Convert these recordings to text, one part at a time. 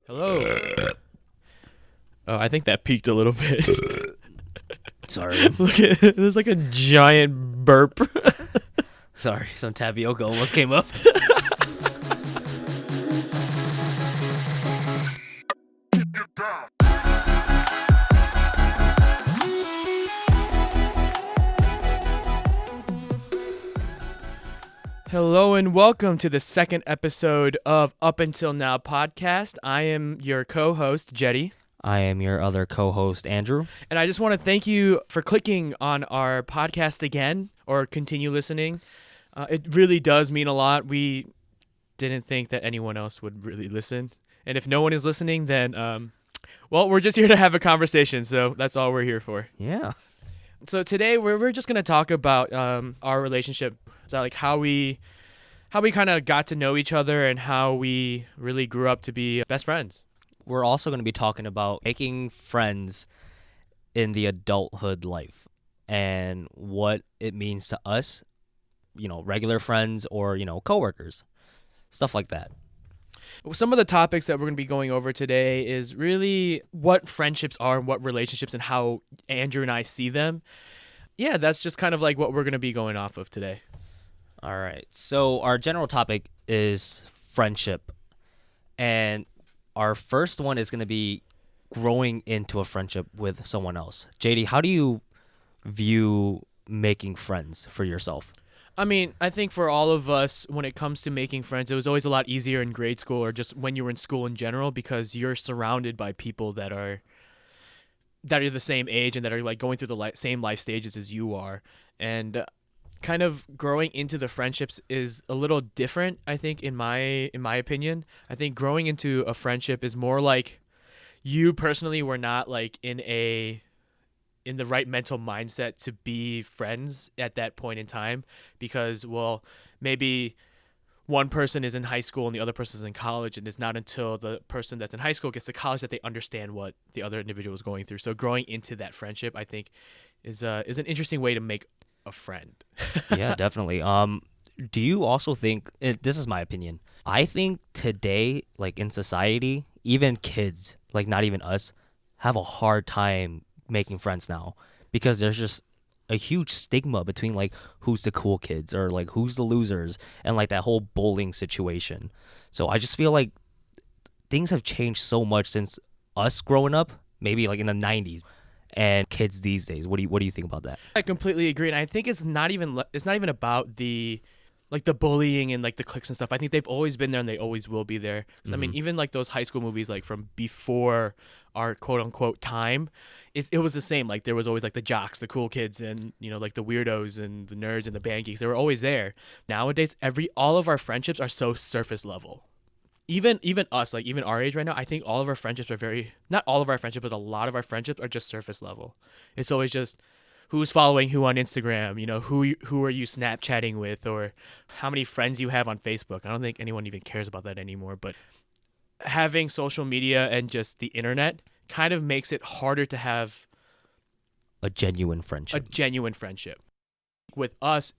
Hello. Oh, I think that peaked a little bit. Sorry. Look at it. There's like a giant burp. Sorry, some tapioca almost came up. Hello and welcome to the second episode of Up Until Now podcast. I am your co-host, Jeddy. I am your other co-host, Andrew. And I just want to thank you for clicking on our podcast again or continue listening. It really does mean a lot. We didn't think that anyone else would really listen. And if no one is listening, then, well, we're just here to have a conversation. So that's all we're here for. Yeah. So today we're just going to talk about our relationship. So like how we kind of got to know each other and how we really grew up to be best friends. We're also going to be talking about making friends in the adulthood life and what it means to us, regular friends or, coworkers, stuff like that. Some of the topics that we're going to be going over today is really what friendships are and what relationships and how Andrew and I see them. Yeah, that's just kind of like what we're going to be going off of today. All right. So our general topic is friendship. And our first one is going to be growing into a friendship with someone else. JD, how do you view making friends for yourself? I mean, I think for all of us, when it comes to making friends, it was always a lot easier in grade school or just when you were in school in general because you're surrounded by people that are the same age and that are like going through the same life stages as you are. And kind of growing into the friendships is a little different, I think, in my opinion. I think growing into a friendship is more like you personally were not like in the right mental mindset to be friends at that point in time because, well, maybe one person is in high school and the other person is in college, and it's not until the person that's in high school gets to college that they understand what the other individual is going through. So growing into that friendship, I think, is an interesting way to make a friend. Yeah, definitely. Do you also think, this is my opinion, I think today, like in society, even kids, like not even us, have a hard time making friends now because there's just a huge stigma between like who's the cool kids or like who's the losers and like that whole bullying situation. So I just feel like things have changed so much since us growing up, maybe like in the 90s. And kids these days, what do you think about that? I completely agree, and I think it's not even about the bullying and like the cliques and stuff. I think they've always been there and they always will be there. I mean, even like those high school movies like from before our quote unquote time, it was the same. Like there was always like the jocks, the cool kids, and like the weirdos and the nerds and the band geeks. They were always there. Nowadays, all of our friendships are so surface level. Even us, like even our age right now, I think all of our friendships are not all of our friendships, but a lot of our friendships are just surface level. It's always just who's following who on Instagram, who are you Snapchatting with, or how many friends you have on Facebook. I don't think anyone even cares about that anymore, but having social media and just the internet kind of makes it harder to have a genuine friendship. With us,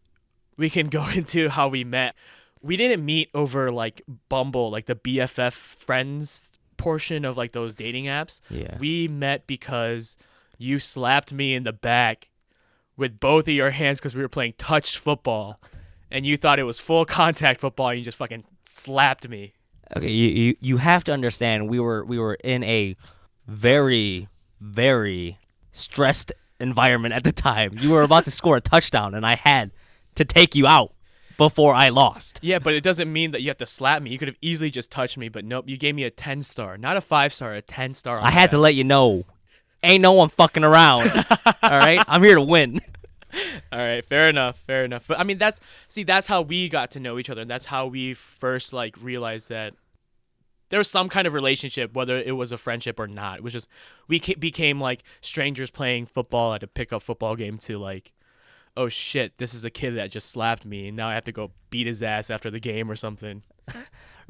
we can go into how we met. We didn't meet over like Bumble, like the BFF friends portion of like those dating apps. Yeah. We met because you slapped me in the back with both of your hands because we were playing touch football and you thought it was full contact football and you just fucking slapped me. Okay, you have to understand we were in a very, very stressed environment at the time. You were about to score a touchdown and I had to take you out before I lost. Yeah, but it doesn't mean that you have to slap me. You could have easily just touched me, but nope, you gave me a 10-star. Not a 5-star, a 10-star. I had to let you know. Ain't no one fucking around. All right? I'm here to win. All right, fair enough. But I mean, that's how we got to know each other, and that's how we first like realized that there was some kind of relationship, whether it was a friendship or not. It was just we became like strangers playing football at a pickup football game to like, oh shit, this is the kid that just slapped me, and now I have to go beat his ass after the game or something.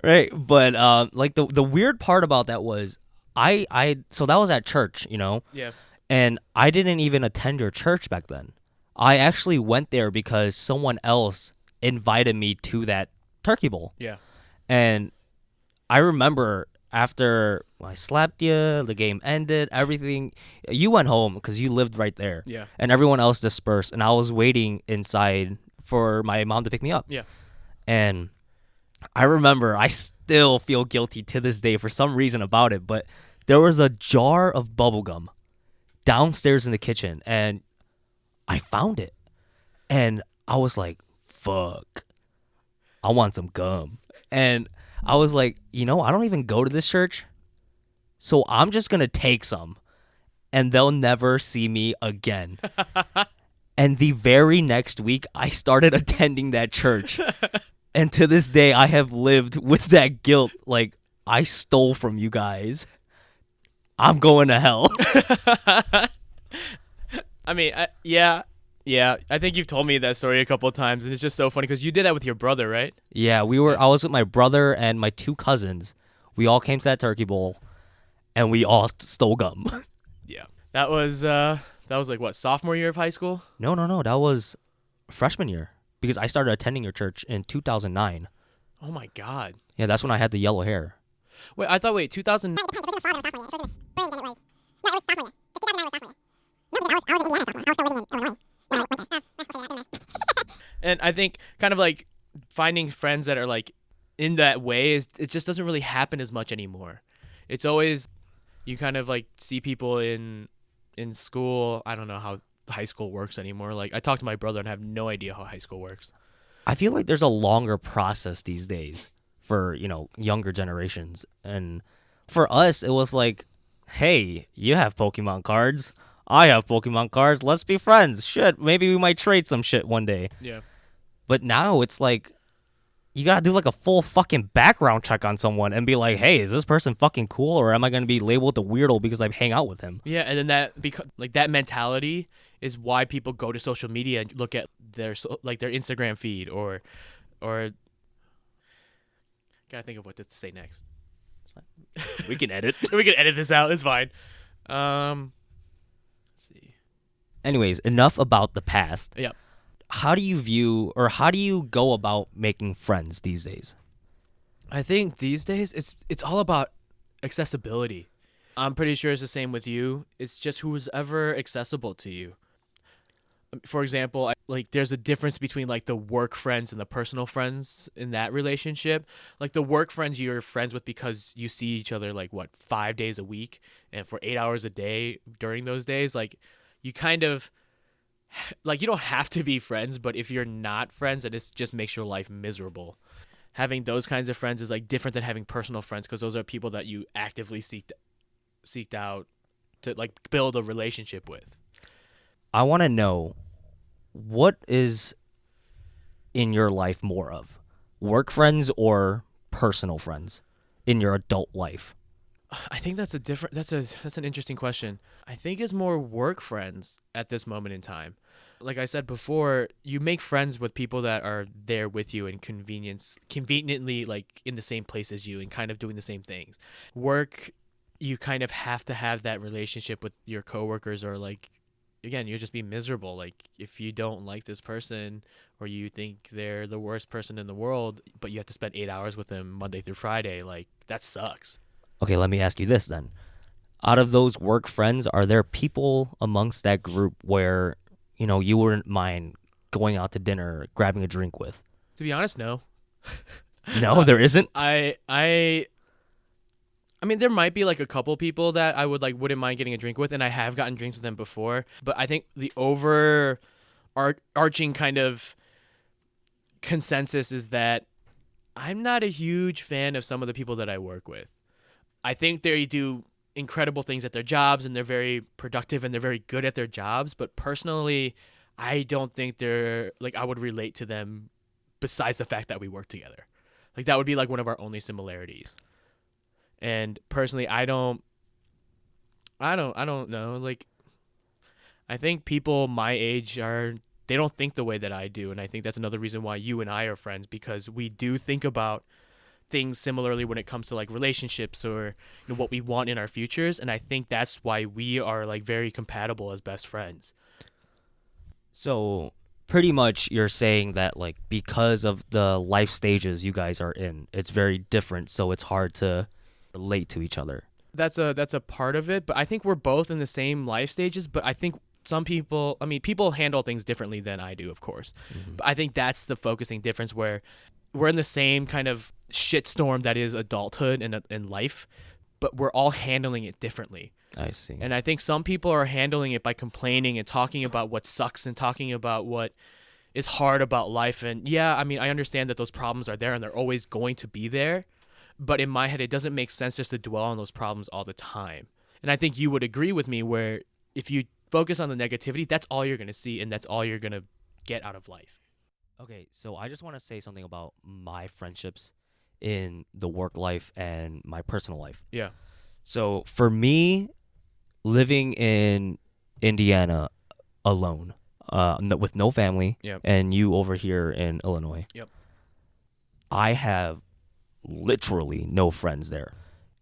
Right, but like the weird part about that was so that was at church, Yeah. And I didn't even attend your church back then. I actually went there because someone else invited me to that turkey bowl. Yeah. And I remember after I slapped you, the game ended, everything. You went home because you lived right there. Yeah. And everyone else dispersed. And I was waiting inside for my mom to pick me up. Yeah. And I remember I still feel guilty to this day for some reason about it. But there was a jar of bubblegum downstairs in the kitchen. And I found it. And I was like, fuck, I want some gum. And I was like, I don't even go to this church, so I'm just going to take some, and they'll never see me again. And the very next week, I started attending that church. And to this day, I have lived with that guilt. Like, I stole from you guys. I'm going to hell. I mean, yeah. I think you've told me that story a couple of times, and it's just so funny because you did that with your brother, right? Yeah, I was with my brother and my 2 cousins. We all came to that turkey bowl, and we all stole gum. Yeah. That was like what, sophomore year of high school? No. That was freshman year because I started attending your church in 2009. Oh my God. Yeah, that's when I had the yellow hair. Wait, 2000. And I think kind of like finding friends that are like in that way it just doesn't really happen as much anymore. It's always you kind of like see people in school. I don't know how high school works anymore. Like I talk to my brother and have no idea how high school works. I feel like there's a longer process these days for, younger generations. And for us, it was like, hey, you have Pokemon cards. I have Pokemon cards. Let's be friends. Shit, maybe we might trade some shit one day. Yeah. But now it's like, you gotta do like a full fucking background check on someone and be like, hey, is this person fucking cool, or am I gonna be labeled the weirdo because I hang out with him? Yeah, and then that mentality is why people go to social media and look at their Instagram feed or gotta think of what to say next. It's fine. We can edit. We can edit this out. It's fine. Let's see. Anyways, enough about the past. Yep. How do you go about making friends these days? I think these days it's all about accessibility. I'm pretty sure it's the same with you. It's just who's ever accessible to you. For example, there's a difference between like the work friends and the personal friends in that relationship. Like the work friends you're friends with because you see each other 5 days a week and for 8 hours a day during those days. Like you kind of you don't have to be friends, but if you're not friends, it just makes your life miserable. Having those kinds of friends is like different than having personal friends because those are people that you actively seeked out to like build a relationship with. I want to know, what is in your life more of, work friends or personal friends in your adult life? I think that's an interesting question. I think it's more work friends at this moment in time. Like I said before, you make friends with people that are there with you and conveniently like in the same place as you and kind of doing the same things. Work, you kind of have to have that relationship with your coworkers, or like, again, you'll just be miserable. Like if you don't like this person or you think they're the worst person in the world, but you have to spend 8 hours with them Monday through Friday, like that sucks. Okay, let me ask you this then. Out of those work friends, are there people amongst that group where, you wouldn't mind going out to dinner, grabbing a drink with? To be honest, no. No, there isn't? I mean, there might be like a couple people that I wouldn't mind getting a drink with, and I have gotten drinks with them before. But I think the overarching kind of consensus is that I'm not a huge fan of some of the people that I work with. I think they do incredible things at their jobs and they're very productive and they're very good at their jobs. But personally, I don't think I would relate to them besides the fact that we work together. Like that would be like one of our only similarities. And personally, I don't know. Like, I think people my age they don't think the way that I do. And I think that's another reason why you and I are friends, because we do think about things similarly when it comes to like relationships or what we want in our futures. And I think that's why we are like very compatible as best friends. So pretty much you're saying that like because of the life stages you guys are in, it's very different. So it's hard to, relate to each other. That's a part of it, but I think we're both in the same life stages, but I think some people, I mean, people handle things differently than I do, of course. But I think that's the focusing difference, where we're in the same kind of shitstorm that is adulthood and life, but we're all handling it differently. I see. And I think some people are handling it by complaining and talking about what sucks and talking about what is hard about life. And yeah, I mean, I understand that those problems are there and they're always going to be there. But in my head, it doesn't make sense just to dwell on those problems all the time. And I think you would agree with me where if you focus on the negativity, that's all you're going to see and that's all you're going to get out of life. Okay, so I just want to say something about my friendships in the work life and my personal life. Yeah. So for me, living in Indiana alone, with no family, Yep. and you over here in Illinois, Yep. I have literally no friends there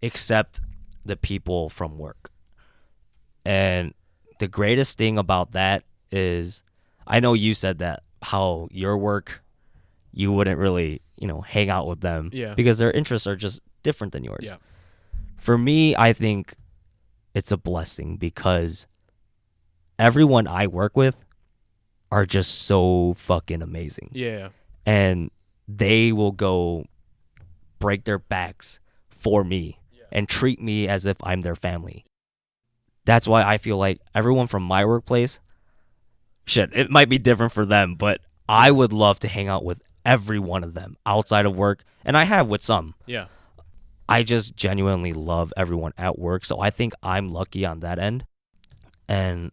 except the people from work. And the greatest thing about that is, I know you said that how your work, you wouldn't really, hang out with them because their interests are just different than yours. Yeah. For me, I think it's a blessing because everyone I work with are just so fucking amazing. Yeah. And they will go break their backs for me and treat me as if I'm their family. That's why I feel like everyone from my workplace, it might be different for them, but I would love to hang out with every one of them outside of work. And I have with some. Yeah. I just genuinely love everyone at work. So I think I'm lucky on that end. And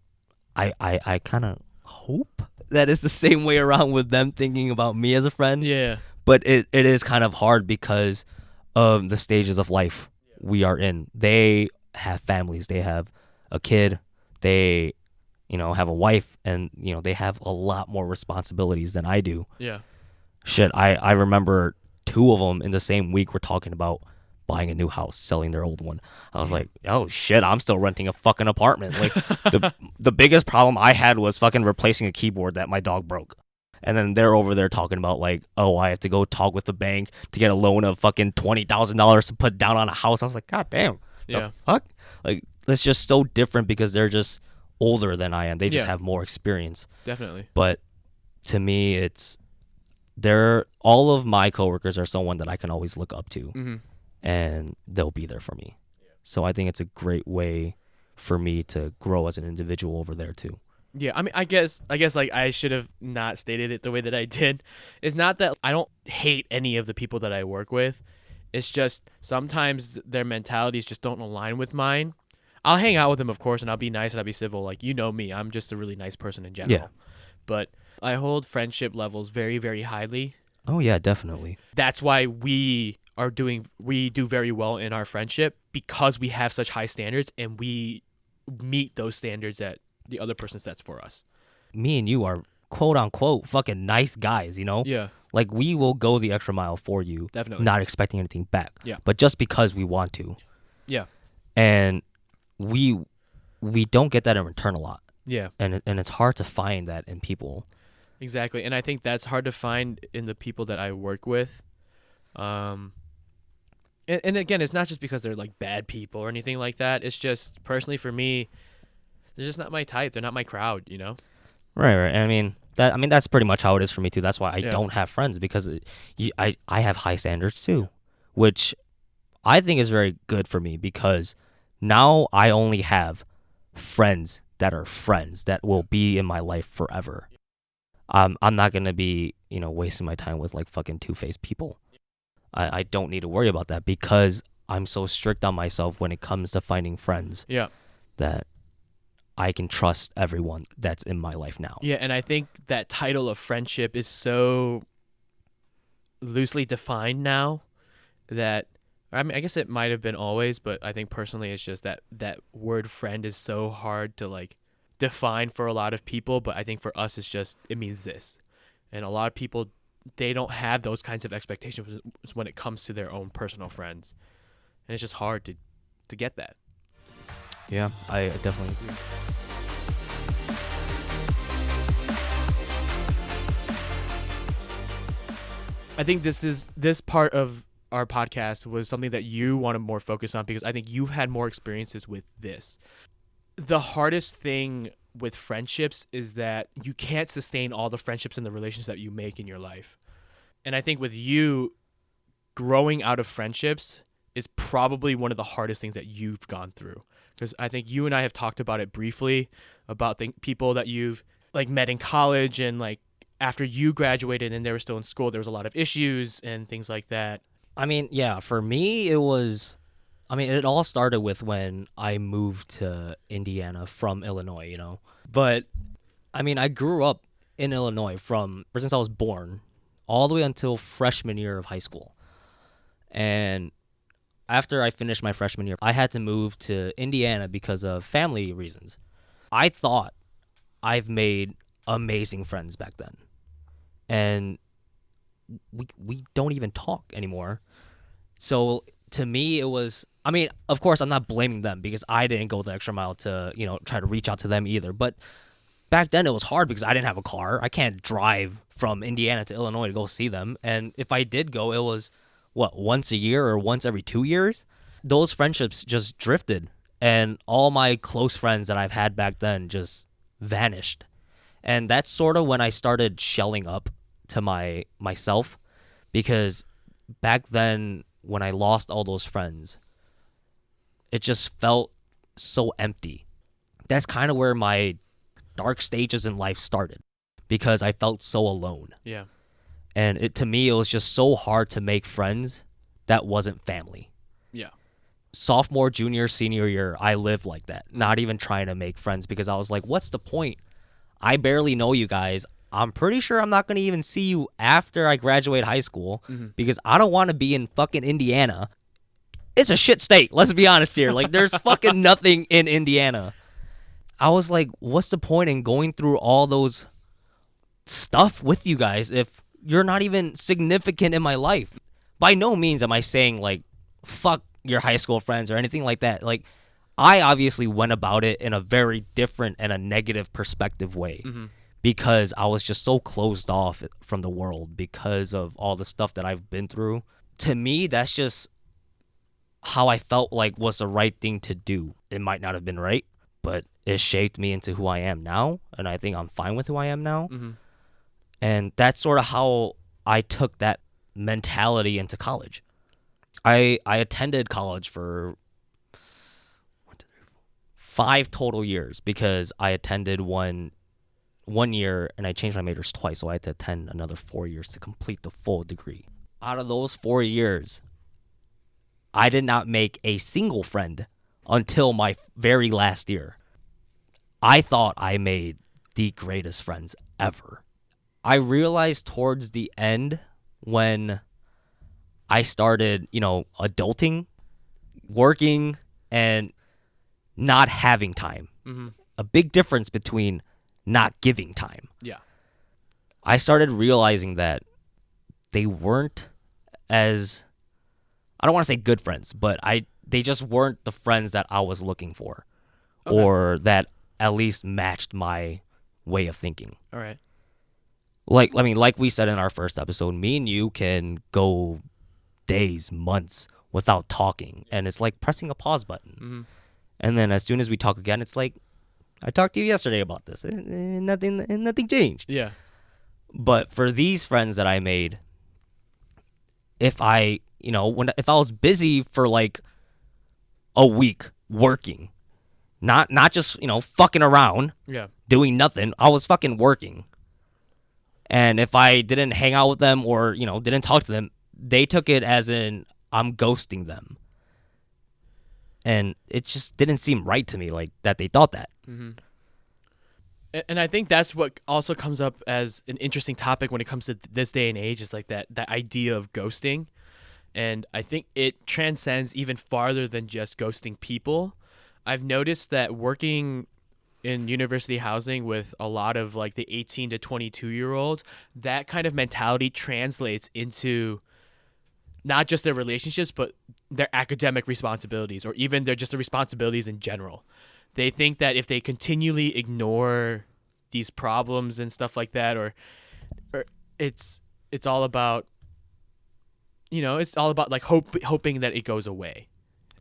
I kind of hope that it's the same way around with them thinking about me as a friend. Yeah. But it is kind of hard because of the stages of life we are in. They have families. They have a kid. They, have a wife. And, they have a lot more responsibilities than I do. Yeah. I remember 2 of them in the same week were talking about buying a new house, selling their old one. I was like, oh, shit, I'm still renting a fucking apartment. Like, the biggest problem I had was fucking replacing a keyboard that my dog broke. And then they're over there talking about like, oh, I have to go talk with the bank to get a loan of fucking $20,000 to put down on a house. I was like, God damn, the fuck? Like, it's just so different because they're just older than I am. They just have more experience. Definitely. But to me, all of my coworkers are someone that I can always look up to, and they'll be there for me. So I think it's a great way for me to grow as an individual over there too. Yeah, I mean, I guess like I should have not stated it the way that I did. It's not that I don't hate any of the people that I work with. It's just sometimes their mentalities just don't align with mine. I'll hang out with them, of course, and I'll be nice and I'll be civil. Like, me, I'm just a really nice person in general. Yeah. But I hold friendship levels very, very highly. Oh yeah, definitely. That's why we do very well in our friendship, because we have such high standards and we meet those standards that the other person sets for us. Me and you are quote unquote fucking nice guys, Yeah. Like, we will go the extra mile for you. Definitely. Not expecting anything back. Yeah. But just because we want to. Yeah. And we don't get that in return a lot. Yeah. And it's hard to find that in people. Exactly. And I think that's hard to find in the people that I work with. And again, it's not just because they're like bad people or anything like that. It's just personally for me, they're just not my type. They're not my crowd, Right. I mean, that's pretty much how it is for me too. That's why I don't have friends, because I have high standards too, which I think is very good for me, because now I only have friends that are friends that will be in my life forever. I'm not going to be, wasting my time with like fucking two-faced people. I don't need to worry about that, because I'm so strict on myself when it comes to finding friends. Yeah. That I can trust everyone that's in my life now. Yeah, and I think that title of friendship is so loosely defined now that, I mean, I guess it might have been always, but I think personally it's just that word friend is so hard to like define for a lot of people, but I think for us it means this. And a lot of people, they don't have those kinds of expectations when it comes to their own personal friends. And it's just hard to get that. Yeah, I definitely agree. I think this part of our podcast was something that you want to more focus on because I think you've had more experiences with this. The hardest thing with friendships is that you can't sustain all the friendships and the relations that you make in your life. And I think with you, growing out of friendships is probably one of the hardest things that you've gone through. Because I think you and I have talked about it briefly, about the people that you've like met in college, and like after you graduated and they were still in school, there was a lot of issues and things like that. I mean, yeah, for me, it all started with when I moved to Indiana from Illinois, you know. But, I mean, I grew up in Illinois ever since I was born, all the way until freshman year of high school. And after I finished my freshman year, I had to move to Indiana because of family reasons. I thought I've made amazing friends back then. And we don't even talk anymore. So to me, it was, I mean, of course, I'm not blaming them because I didn't go the extra mile to, try to reach out to them either. But back then it was hard because I didn't have a car. I can't drive from Indiana to Illinois to go see them. And if I did go, it was, once a year or once every 2 years? Those friendships just drifted. And all my close friends that I've had back then just vanished. And that's sort of when I started shelling up to myself, because back then when I lost all those friends, it just felt so empty. That's kind of where my dark stages in life started, because I felt so alone. Yeah. And to me, it was just so hard to make friends that wasn't family. Yeah. Sophomore, junior, senior year, I lived like that, not even trying to make friends, because I was like, what's the point? I barely know you guys. I'm pretty sure I'm not going to even see you after I graduate high school, because I don't want to be in fucking Indiana. It's a shit state. Let's be honest here. Like, there's fucking nothing in Indiana. I was like, what's the point in going through all those stuff with you guys if you're not even significant in my life? By no means am I saying, like, fuck your high school friends or anything like that. Like, I obviously went about it in a very different and a negative perspective way, because I was just so closed off from the world because of all the stuff that I've been through. To me, that's just how I felt like was the right thing to do. It might not have been right, but it shaped me into who I am now, and I think I'm fine with who I am now. And that's sort of how I took that mentality into college. I attended college for 5 total years, because I attended one year and I changed my majors twice, so I had to attend another 4 years to complete the full degree. Out of those 4 years, I did not make a single friend until my very last year. I thought I made the greatest friends ever. I realized towards the end, when I started, adulting, working, and not having time. A big difference between not giving time. Yeah. I started realizing that they weren't as, I don't want to say good friends, but they just weren't the friends that I was looking for, or that at least matched my way of thinking. All right. Like we said in our first episode, me and you can go days, months without talking, and it's like pressing a pause button. And then as soon as we talk again, it's like, I talked to you yesterday about this, and nothing changed. Yeah. But for these friends that I made, if I was busy for like a week working, not just, fucking around, doing nothing, I was fucking working. And if I didn't hang out with them or, didn't talk to them, they took it as in I'm ghosting them. And it just didn't seem right to me, like, that they thought that. And I think that's what also comes up as an interesting topic when it comes to this day and age, is like that idea of ghosting. And I think it transcends even farther than just ghosting people. I've noticed that working in university housing with a lot of like the 18 to 22 year olds, that kind of mentality translates into not just their relationships, but their academic responsibilities, or even their responsibilities in general. They think that if they continually ignore these problems and stuff like that, or it's all about it's all about like hoping that it goes away.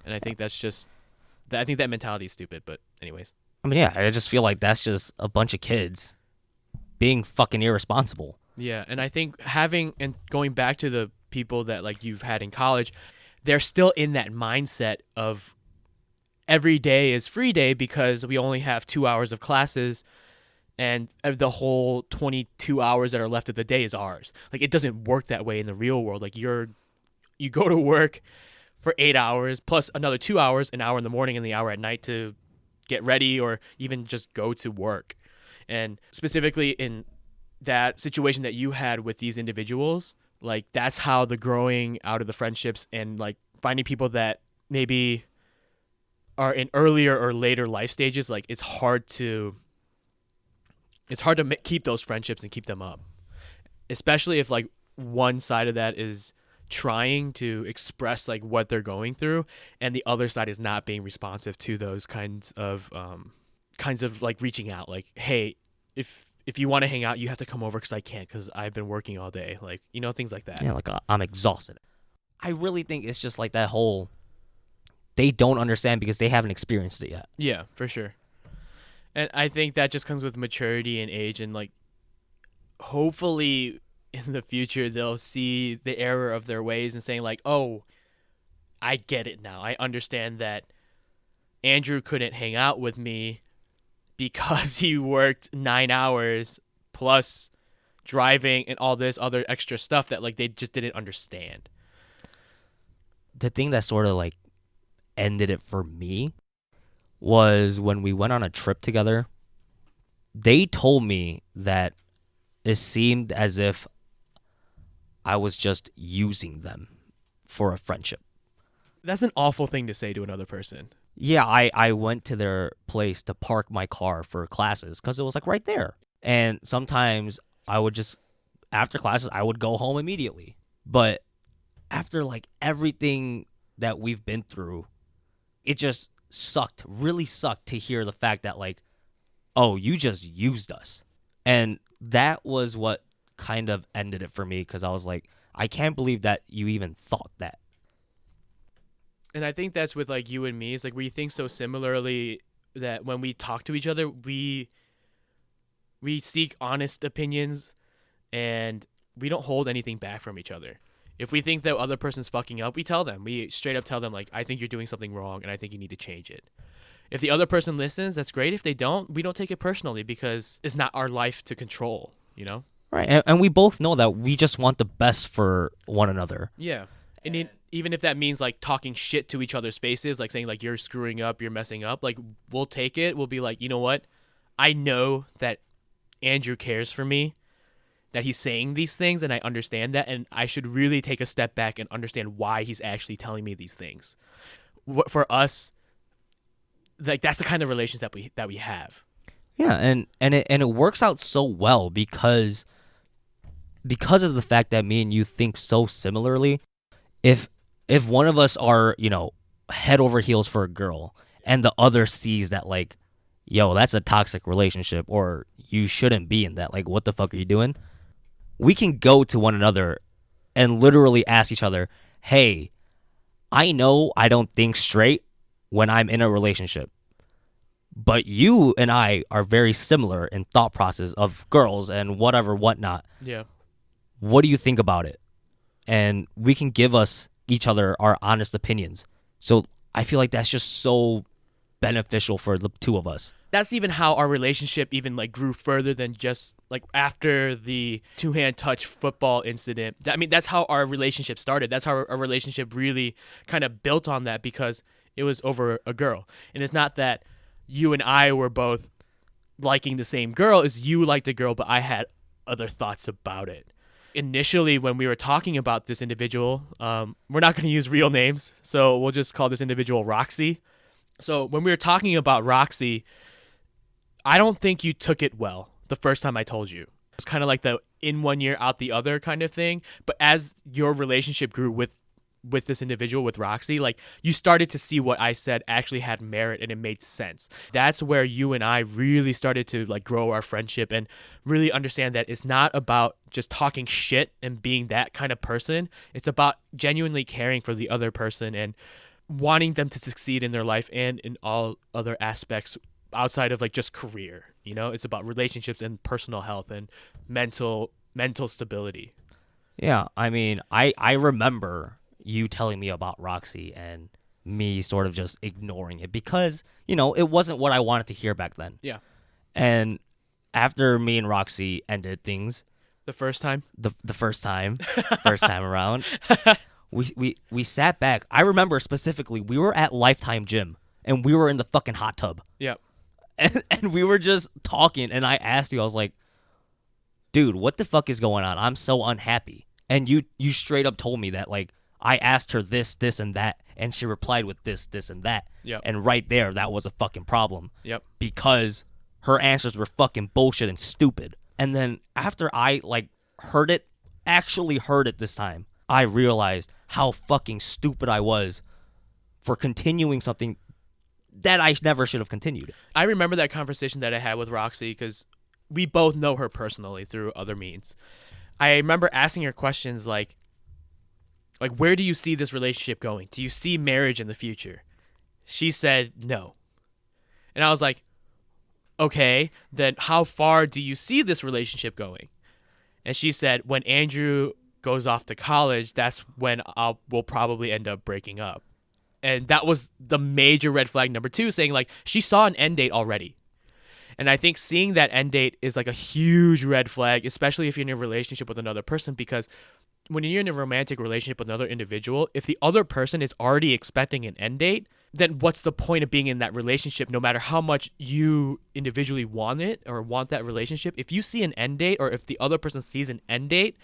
And I think I think that mentality is stupid. But anyways. I mean, yeah, I just feel like that's just a bunch of kids being fucking irresponsible. Yeah, and I think going back to the people that like you've had in college, they're still in that mindset of every day is free day because we only have 2 hours of classes, and the whole 22 hours that are left of the day is ours. Like, it doesn't work that way in the real world. Like, you go to work for 8 hours plus another 2 hours, an hour in the morning and the hour at night to get ready or even just go to work. And specifically in that situation that you had with these individuals, like, that's how the growing out of the friendships and like finding people that maybe are in earlier or later life stages, like, it's hard to keep those friendships and keep them up, especially if like one side of that is trying to express like what they're going through and the other side is not being responsive to those kinds of like reaching out, like, hey, if you want to hang out, you have to come over because I can't because I've been working all day, like, things like that. Yeah, like I'm exhausted. I really think it's just like that whole, they don't understand because they haven't experienced it yet. Yeah, for sure. And I think that just comes with maturity and age, and like hopefully in the future they'll see the error of their ways and saying like, oh, I get it now. I understand that Andrew couldn't hang out with me because he worked 9 hours plus driving and all this other extra stuff that like they just didn't understand. The thing that sort of like ended it for me was when we went on a trip together. They told me that it seemed as if I was just using them for a friendship. That's an awful thing to say to another person. Yeah, I went to their place to park my car for classes because it was like right there. And sometimes I would just, after classes, I would go home immediately. But after like everything that we've been through, it just really sucked to hear the fact that like, oh, you just used us. And that was what kind of ended it for me because I was like, I can't believe that you even thought that. And I think that's with like you and me. It's like we think so similarly that when we talk to each other, we seek honest opinions and we don't hold anything back from each other. If we think that other person's fucking up, we tell them. We straight up tell them like, I think you're doing something wrong and I think you need to change it. If the other person listens, that's great. If they don't, we don't take it personally because it's not our life to control, Right. And we both know that we just want the best for one another. Yeah. And even if that means like talking shit to each other's faces, like saying like you're screwing up, you're messing up, like we'll take it. We'll be like, you know what? I know that Andrew cares for me, that he's saying these things, and I understand that, and I should really take a step back and understand why he's actually telling me these things. For us, like that's the kind of relations that we have. Yeah, and it works out so well because of the fact that me and you think so similarly. If one of us are, head over heels for a girl and the other sees that like, yo, that's a toxic relationship or you shouldn't be in that, like what the fuck are you doing? We can go to one another and literally ask each other, hey, I know I don't think straight when I'm in a relationship, but you and I are very similar in thought process of girls and whatnot. Yeah. What do you think about it? And we can give each other our honest opinions. So I feel like that's just so beneficial for the two of us. That's even how our relationship even like grew further than just like after the two-hand touch football incident. I mean, that's how our relationship started. That's how our relationship really kind of built on that because it was over a girl. And it's not that you and I were both liking the same girl. It's you liked the girl, but I had other thoughts about it. Initially, when we were talking about this individual, we're not going to use real names, so we'll just call this individual Roxy. So when we were talking about Roxy, I don't think you took it well the first time I told you. It's kind of like the in one ear, out the other kind of thing. But as your relationship grew with with this individual, with Roxy, like you started to see what I said actually had merit and it made sense. That's where you and I really started to like grow our friendship and really understand that it's not about just talking shit and being that kind of person. It's about genuinely caring for the other person and wanting them to succeed in their life and in all other aspects outside of like just career. You know, it's about relationships and personal health and mental stability. Yeah, I mean, I remember you telling me about Roxy and me sort of just ignoring it because, you know, it wasn't what I wanted to hear back then. Yeah. And after me and Roxy ended things, The first time? the first time, first time around, we sat back. I remember specifically we were at Lifetime Gym and we were in the fucking hot tub. Yep. And we were just talking and I asked you, I was like, dude, what the fuck is going on? I'm so unhappy. And you straight up told me that, like, I asked her this, and that, and she replied with this, and that. Yep. And right there, that was a fucking problem. Yep. Because her answers were fucking bullshit and stupid. And then after I, like, actually heard it this time, I realized how fucking stupid I was for continuing something that I never should have continued. I remember that conversation that I had with Roxy because we both know her personally through other means. I remember asking her questions like where do you see this relationship going? Do you see marriage in the future? She said no. And I was like, okay, then how far do you see this relationship going? And she said, when Andrew goes off to college, that's when we'll probably end up breaking up. And that was the major red flag number 2, saying like she saw an end date already. And I think seeing that end date is like a huge red flag, especially if you're in a relationship with another person, because when you're in a romantic relationship with another individual, if the other person is already expecting an end date, then what's the point of being in that relationship no matter how much you individually want it or want that relationship? If you see an end date or if the other person sees an end date,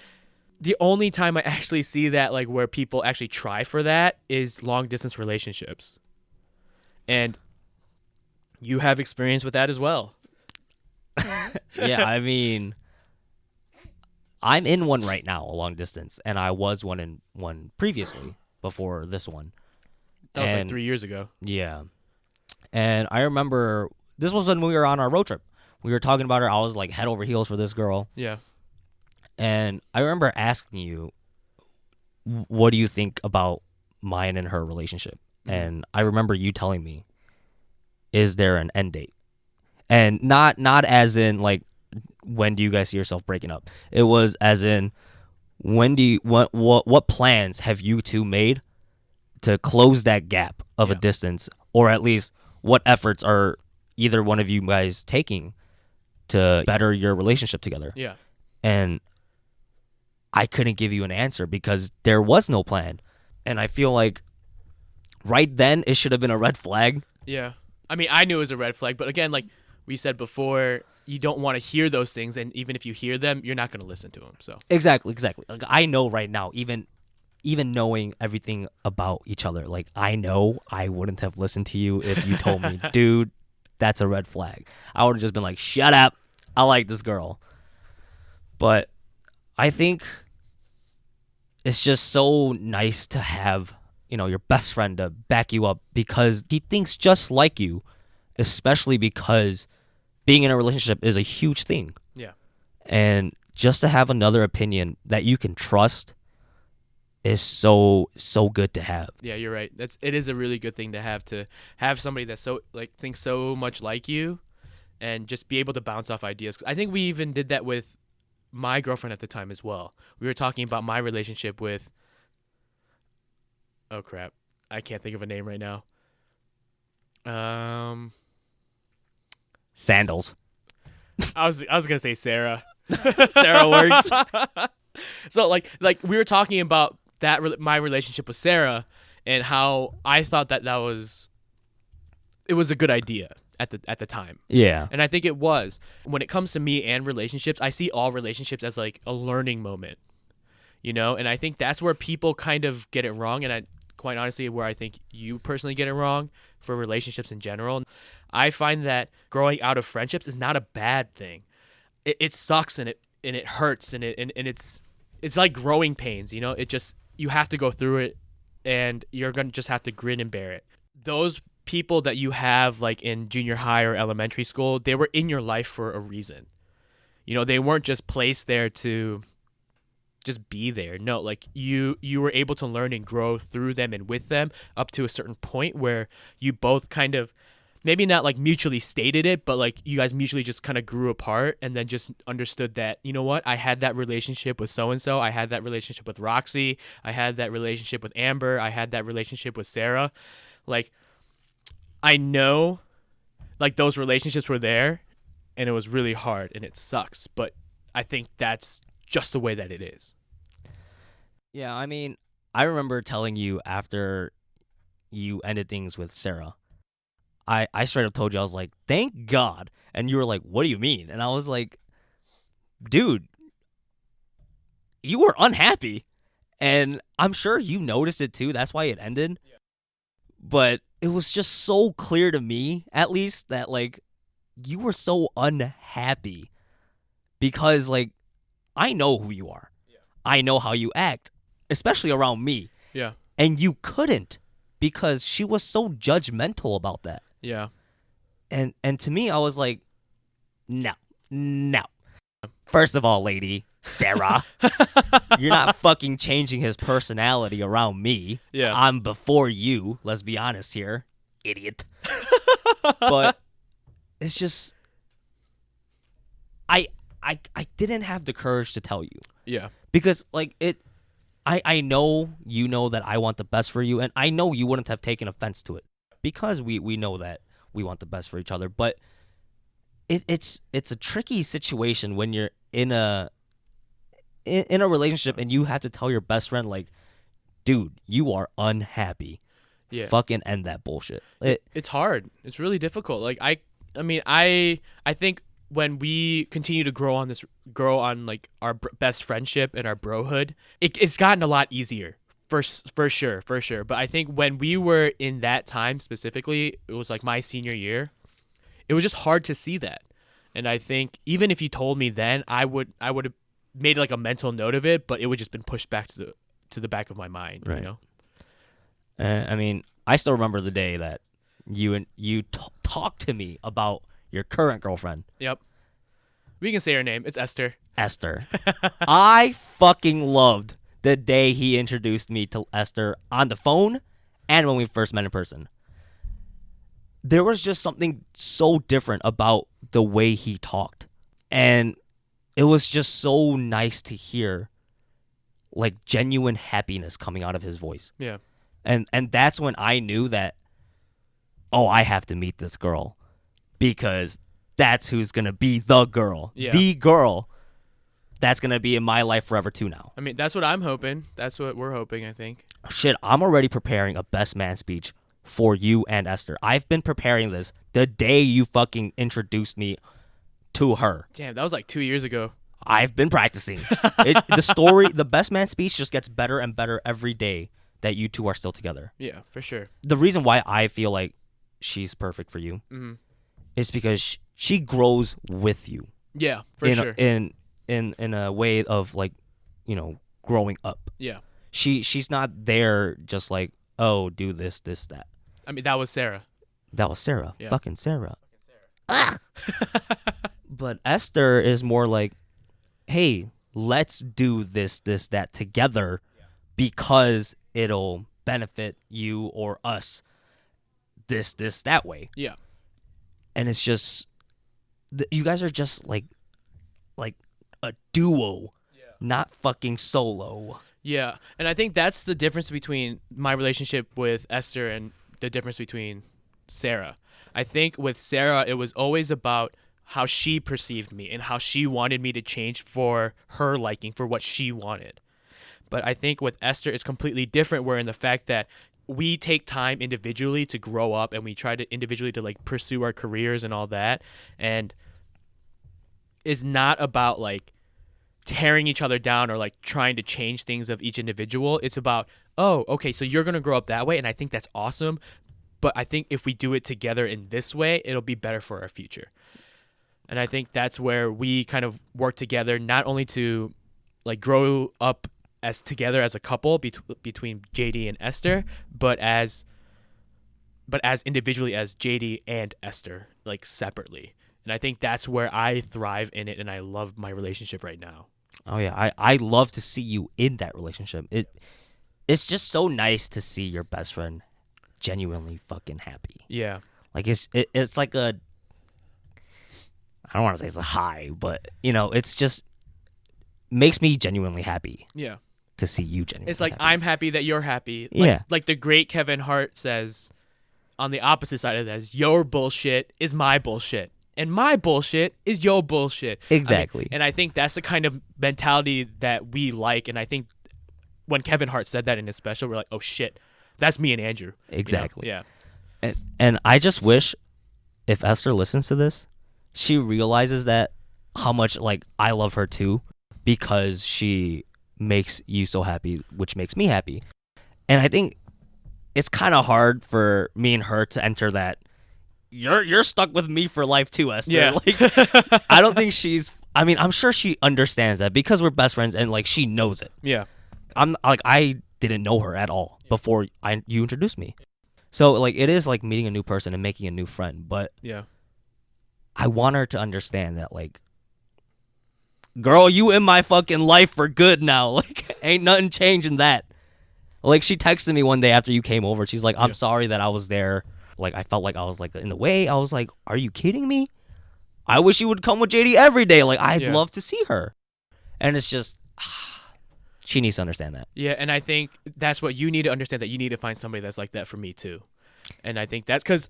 the only time I actually see that, like where people actually try for that, is long distance relationships. And you have experience with that as well. Yeah, I mean, I'm in one right now, a long distance, and I was in one previously before this one. That was like 3 years ago. Yeah. And I remember this was when we were on our road trip. We were talking about her. I was like head over heels for this girl. Yeah. And I remember asking you, what do you think about mine and her relationship? Mm-hmm. And I remember you telling me, is there an end date? And not as in like, when do you guys see yourself breaking up? It was as in, when do you what plans have you two made to close that gap of a distance, or at least what efforts are either one of you guys taking to better your relationship together? Yeah. And I couldn't give you an answer because there was no plan. And I feel like right then it should have been a red flag. Yeah. I mean, I knew it was a red flag, but again, like we said before, you don't want to hear those things, and even if you hear them, you're not going to listen to them. So Exactly. Like I know right now, even knowing everything about each other, like I know I wouldn't have listened to you if you told me, dude, that's a red flag. I would have just been like, shut up. I like this girl. But I think it's just so nice to have, you know, your best friend to back you up because he thinks just like you, especially because being in a relationship is a huge thing. Yeah. And just to have another opinion that you can trust is so good to have. Yeah, you're right. It is a really good thing to have somebody that so like thinks so much like you, and just be able to bounce off ideas. 'Cause I think we even did that with my girlfriend at the time as well. We were talking about my relationship with. Oh crap! I can't think of a name right now. Sandals. I was gonna say Sarah. Sarah works. So like we were talking about my relationship with Sarah and how I thought that was a good idea at the time. Yeah. And I think it was. When it comes to me and relationships, I see all relationships as like a learning moment. You know, and I think that's where people kind of get it wrong, and quite honestly where I think you personally get it wrong for relationships in general. I find that growing out of friendships is not a bad thing. It sucks and it hurts and it's like growing pains, you know? It just, you have to go through it and you're going to just have to grin and bear it. Those people that you have like in junior high or elementary school, they were in your life for a reason. You know, they weren't just placed there to just be there. No, like you were able to learn and grow through them and with them up to a certain point where you both kind of, maybe not like mutually stated it, but like you guys mutually just kind of grew apart and then just understood that, you know what, I had that relationship with so-and-so, I had that relationship with Roxy, I had that relationship with Amber, I had that relationship with Sarah. Like, I know like those relationships were there and it was really hard and it sucks, but I think that's just the way that it is. Yeah, I mean, I remember telling you after you ended things with Sarah, I straight up told you, I was like, thank God. And you were like, what do you mean? And I was like, dude, you were unhappy. And I'm sure you noticed it too. That's why it ended. Yeah. But it was just so clear to me, at least, that like you were so unhappy because like I know who you are. Yeah. I know how you act, especially around me. Yeah. And you couldn't because she was so judgmental about that. Yeah. And to me, I was like, no. First of all, lady, Sarah, you're not fucking changing his personality around me. Yeah. I'm before you, let's be honest here, idiot. But it's just, I didn't have the courage to tell you. Yeah. Because, like, I know you know that I want the best for you, and I know you wouldn't have taken offense to it because we know that we want the best for each other. But it's a tricky situation when you're in a relationship and you have to tell your best friend, like, dude, you are unhappy. Yeah. Fucking end that bullshit. It's hard. It's really difficult. Like I mean, I think when we continue to grow on like our best friendship and our brohood, it's gotten a lot easier for sure. But I think when we were in that time specifically, it was like my senior year, it was just hard to see that. And I think even if you told me then, I would have made like a mental note of it, but it would just been pushed back to the back of my mind, right. You know? I mean, I still remember the day that you talked to me about your current girlfriend. Yep. We can say her name. It's Esther. Esther. I fucking loved the day he introduced me to Esther on the phone and when we first met in person. There was just something so different about the way he talked. And it was just so nice to hear like genuine happiness coming out of his voice. Yeah. And that's when I knew that, oh, I have to meet this girl because that's who's going to be the girl. Yeah. The girl that's going to be in my life forever too now. I mean, that's what I'm hoping. That's what we're hoping, I think. Shit, I'm already preparing a best man speech for you and Esther. I've been preparing this the day you fucking introduced me to her. Damn, that was like 2 years ago. I've been practicing. The best man speech just gets better and better every day that you two are still together. Yeah, for sure. The reason why I feel like she's perfect for you is because she grows with you. Yeah, for sure. In a way of like, you know, growing up. Yeah. She's not there just like, oh, do this, that. I mean, that was Sarah. Yeah. Fucking Sarah. But Esther is more like, hey, let's do this, that together because it'll benefit you or us this, that way. Yeah. And it's just, you guys are just like a duo, not fucking solo. Yeah. And I think that's the difference between my relationship with Esther and the difference between Sarah. I think with Sarah, it was always about how she perceived me and how she wanted me to change for her liking, for what she wanted. But I think with Esther, it's completely different, where in the fact that we take time individually to grow up and we try to individually to like pursue our careers and all that. And it's not about like tearing each other down or like trying to change things of each individual. It's about, oh, okay, so you're going to grow up that way. And I think that's awesome. But I think if we do it together in this way, it'll be better for our future. And I think that's where we kind of work together, not only to like grow up as together as a couple between JD and Esther, but as individually as JD and Esther, like separately. And I think that's where I thrive in it, and I love my relationship right now. Oh yeah, I love to see you in that relationship. It's just so nice to see your best friend genuinely fucking happy. Yeah. Like it's like a, I don't want to say it's a high, but it's just makes me genuinely happy. Yeah. To see you genuinely. It's like happy. I'm happy that you're happy. Yeah. Like the great Kevin Hart says, on the opposite side of that is your bullshit is my bullshit. And my bullshit is your bullshit. Exactly. And I think that's the kind of mentality that we like. And I think when Kevin Hart said that in his special, we're like, oh shit, that's me and Andrew. Exactly. Yeah. And I just wish if Esther listens to this, she realizes that how much like I love her too, because she makes you so happy, which makes me happy. And I think it's kind of hard for me and her to enter that. You're stuck with me for life too, Esther. Yeah. Like, I don't think I'm sure she understands that because we're best friends and like she knows it. Yeah. I didn't know her at all before you introduced me. So like it is like meeting a new person and making a new friend, but yeah, I want her to understand that like, girl, you in my fucking life for good now. Like ain't nothing changing that. Like she texted me one day after you came over. She's like, I'm sorry that I was there. Like I felt like I was like in the way. I was like, are you kidding me? I wish you would come with JD every day. Like I'd love to see her. And it's just she needs to understand that. Yeah, and I think that's what you need to understand, that you need to find somebody that's like that for me too. And I think that's because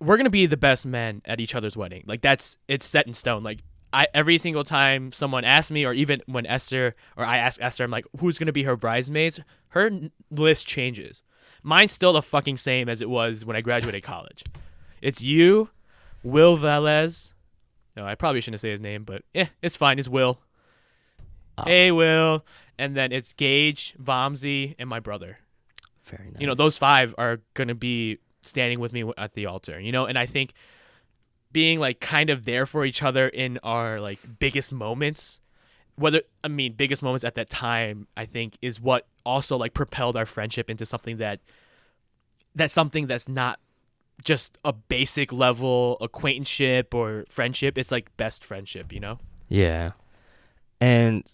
we're gonna be the best men at each other's wedding. Like it's set in stone. Like every single time someone asks me, or even when I ask Esther, I'm like, who's gonna be her bridesmaids? Her list changes. Mine's still the fucking same as it was when I graduated college. It's you, Will Velez. No, I probably shouldn't say his name, but it's fine. It's Will. Oh. Hey, Will. And then it's Gage, Vamsi, and my brother. Very nice. Those 5 are going to be standing with me at the altar, and I think being like kind of there for each other in our like biggest moments, biggest moments at that time, I think is what also like propelled our friendship into something that's something that's not just a basic level acquaintanceship or friendship. It's like best friendship, Yeah. And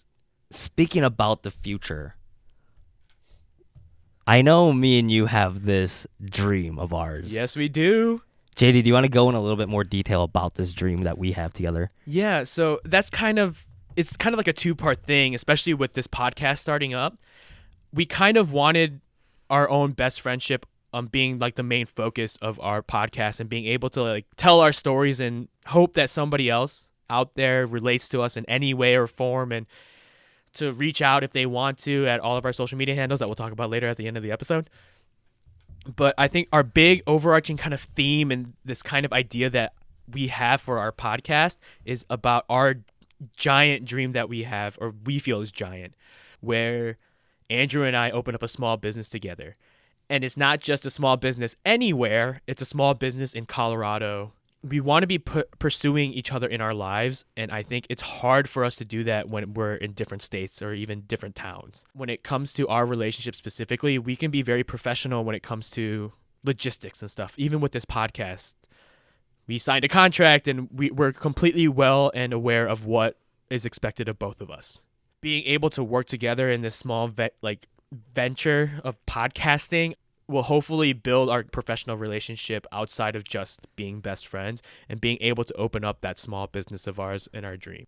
speaking about the future, I know me and you have this dream of ours. Yes, we do. JD, do you want to go in a little bit more detail about this dream that we have together? Yeah, so it's kind of like a 2-part thing, especially with this podcast starting up. We kind of wanted our own best friendship being like the main focus of our podcast, and being able to like tell our stories and hope that somebody else out there relates to us in any way or form, and to reach out if they want to at all of our social media handles that we'll talk about later at the end of the episode. But I think our big overarching kind of theme and this kind of idea that we have for our podcast is about our giant dream that we have, or we feel is giant, where Andrew and I open up a small business together. And it's not just a small business anywhere, it's a small business in Colorado. We want to be pursuing each other in our lives, and I think it's hard for us to do that when we're in different states or even different towns. When it comes to our relationship specifically, we can be very professional when it comes to logistics and stuff. Even with this podcast, we signed a contract, and we're completely well and aware of what is expected of both of us. Being able to work together in this small venture of podcasting will hopefully build our professional relationship outside of just being best friends, and being able to open up that small business of ours in our dream.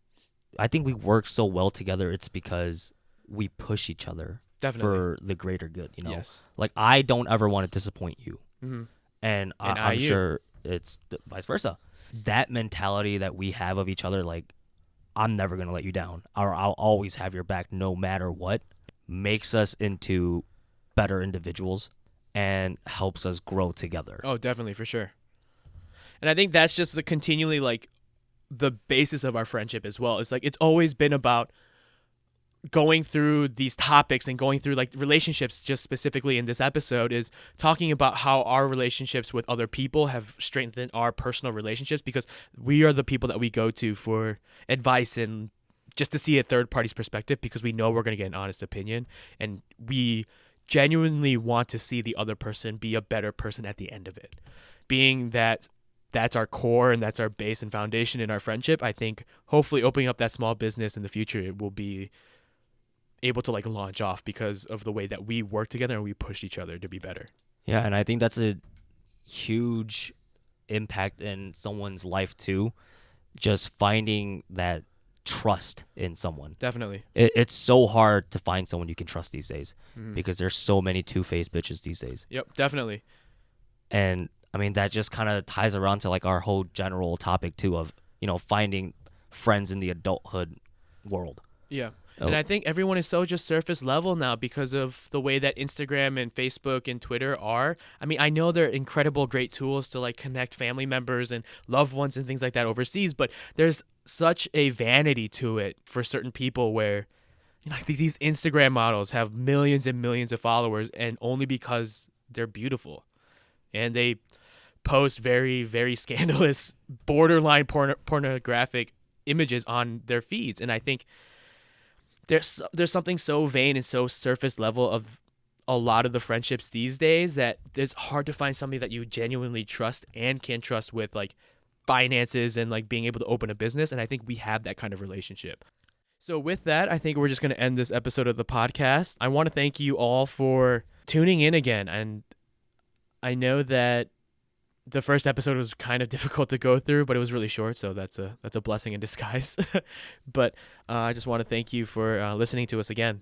I think we work so well together. It's because we push each other for the greater good. Yes. Like I don't ever want to disappoint you, Mm-hmm. and I'm sure it's vice versa. That mentality that we have of each other, like I'm never gonna let you down, or I'll always have your back no matter what, makes us into better individuals and helps us grow together. Oh, definitely, for sure. And I think that's just the continually like the basis of our friendship as well. It's like it's always been about going through these topics and going through like relationships. Just specifically in this episode is talking about how our relationships with other people have strengthened our personal relationships, because we are the people that we go to for advice and just to see a third party's perspective, because we know we're going to get an honest opinion, and we genuinely want to see the other person be a better person at the end of it. Being that that's our core and that's our base and foundation in our friendship, I think hopefully opening up that small business in the future, it will be able to like launch off because of the way that we work together and we push each other to be better. Yeah, and I think that's a huge impact in someone's life too. Just finding that trust in someone. Definitely. It's so hard to find someone you can trust these days Mhm. because there's so many two-faced bitches these days. Yep, definitely. And I mean, that just kind of ties around to like our whole general topic too of, finding friends in the adulthood world. Yeah. Oh. And I think everyone is so just surface level now because of the way that Instagram and Facebook and Twitter are. I mean, I know they're incredible, great tools to like connect family members and loved ones and things like that overseas, but there's such a vanity to it for certain people where like these Instagram models have millions and millions of followers, and only because they're beautiful. And they post very, very scandalous, borderline pornographic images on their feeds. And I think there's something so vain and so surface level of a lot of the friendships these days that it's hard to find somebody that you genuinely trust and can trust with like finances and like being able to open a business. And I think we have that kind of relationship. So with that, I think we're just going to end this episode of the podcast. I want to thank you all for tuning in again. And I know that the first episode was kind of difficult to go through, but it was really short, so that's a blessing in disguise. But I just want to thank you for listening to us again.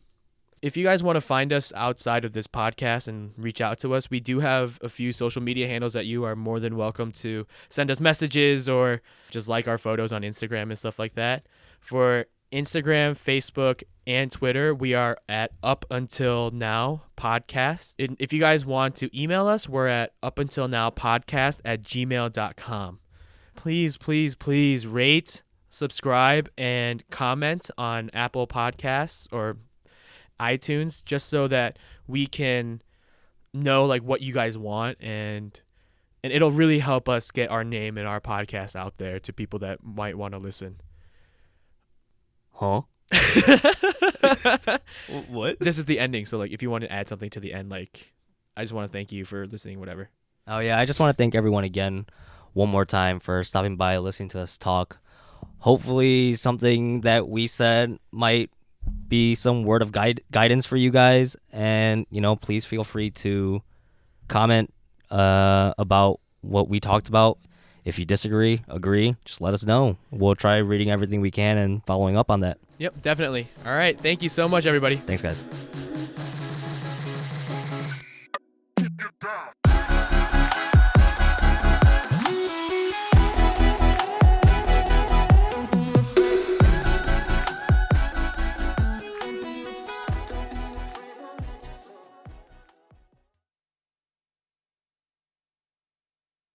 If you guys want to find us outside of this podcast and reach out to us, we do have a few social media handles that you are more than welcome to send us messages or just like our photos on Instagram and stuff like that. For Instagram, Facebook, and Twitter, we are at Up Until Now Podcast. If you guys want to email us, we're at upUntilNowPodcast@gmail.com. Please, please, please rate, subscribe, and comment on Apple Podcasts or iTunes, just so that we can know like what you guys want, and it'll really help us get our name and our podcast out there to people that might want to listen. Huh? What? This is the ending, so like if you want to add something to the end, like I just want to thank you for listening, whatever. Oh yeah, I just want to thank everyone again one more time for stopping by, listening to us talk. Hopefully something that we said might be some word of guidance for you guys, and please feel free to comment about what we talked about. If you disagree, agree, just let us know. We'll try reading everything we can and following up on that. Yep, definitely. All right, thank you so much, everybody. Thanks, guys.